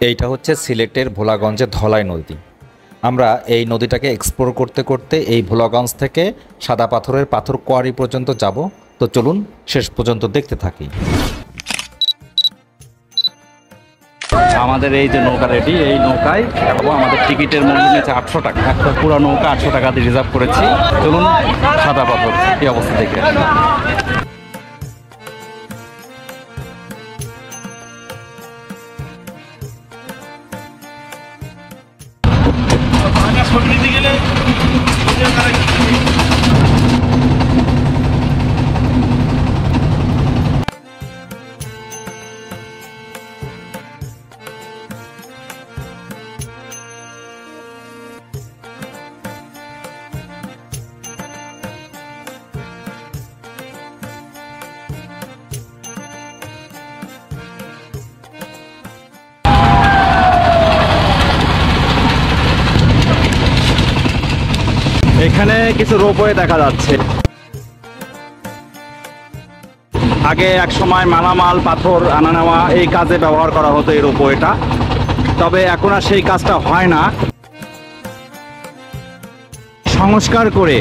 এইটা হচ্ছে সিলেটের ভোলাগঞ্জের ধলাই নদী। আমরা এই নদীটাকে এক্সপ্লোর করতে করতে এই ভোলাগঞ্জ থেকে সাদা পাথরের পাথর কোয়ারি পর্যন্ত যাব। তো চলুন শেষ পর্যন্ত দেখতে থাকি। আমাদের এই যে নৌকা রেডি, এই নৌকায় এবং আমাদের টিকিটের মূল্য নিয়েছে 800 টাকা। একটা পুরো নৌকা 800 টাকা দিয়ে রিজার্ভ করেছি। চলুন সাদা পাথর এই অবস্থা দেখে। এখানে কিছু রোপওয়ে দেখা যাচ্ছে। আগে এক সময় মালামাল পাথর আনা নেওয়া এই কাজে ব্যবহার করা হতো এই রোপওয়েটা, তবে এখন আর সেই কাজটা হয় না। সংস্কার করে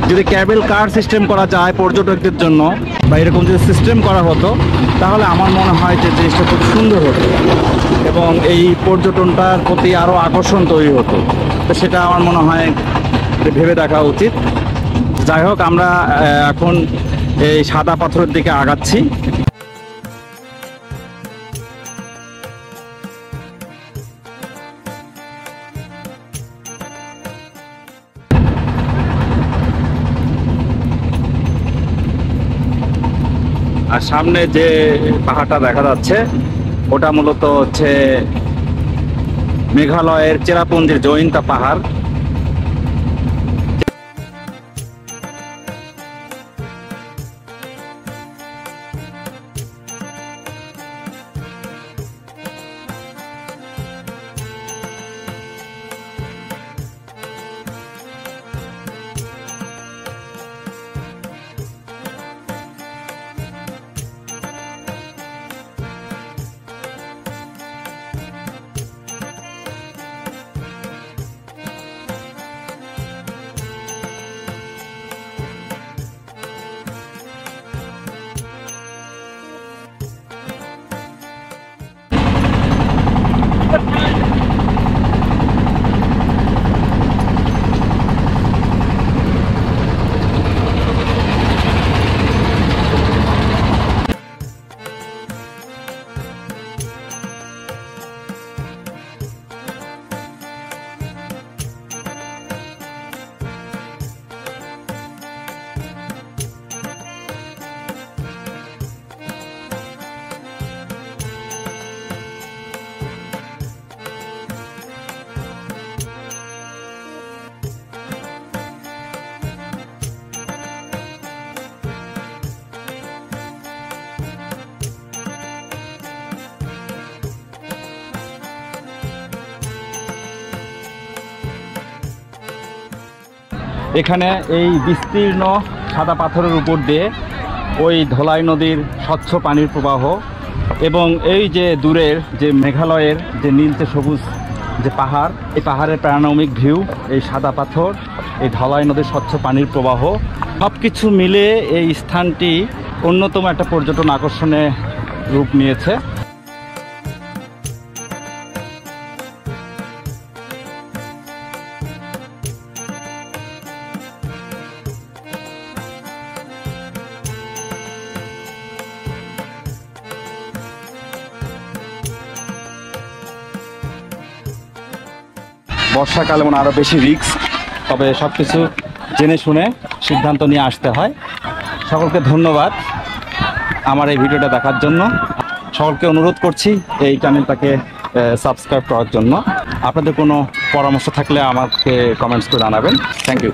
যদি ক্যাবেল কার সিস্টেম করা যায় পর্যটকদের জন্য, বা এরকম যদি সিস্টেম করা হতো, তাহলে আমার মনে হয় যে জিনিসটা খুব সুন্দর হতো এবং এই পর্যটনটার প্রতি আরও আকর্ষণ তৈরি হতো। তো সেটা আমার মনে হয় ভেবে দেখা উচিত। যাই হোক, আমরা এখন এই সাদা পাথরের দিকে আগাচ্ছি। আর সামনে যে পাহাড়টা দেখা যাচ্ছে ওটা মূলত হচ্ছে মেঘালয়ের চেরাপুঞ্জির জয়ন্তা পাহাড়। এখানে এই বিস্তীর্ণ সাদা পাথরের উপর দিয়ে ওই ধলাই নদীর স্বচ্ছ পানির প্রবাহ এবং এই যে দূরের যে মেঘালয়ের যে নীলচে সবুজ যে পাহাড়, এই পাহাড়ের প্যানোরামিক ভিউ, এই সাদা পাথর, এই ধলাই নদীর স্বচ্ছ পানির প্রবাহ, সব কিছু মিলে এই স্থানটি অন্যতম একটা পর্যটন আকর্ষণে রূপ নিয়েছে। বর্ষাকালে মনে আরও বেশি রিস্ক, তবে সব কিছু জেনে শুনে সিদ্ধান্ত নিয়ে আসতে হয়। সকলকে ধন্যবাদ আমার এই ভিডিওটা দেখার জন্য। সকলকে অনুরোধ করছি এই চ্যানেলটাকে সাবস্ক্রাইব করার জন্য। আপনাদের কোনো পরামর্শ থাকলে আমাকে কমেন্টস করে জানাবেন। Thank you.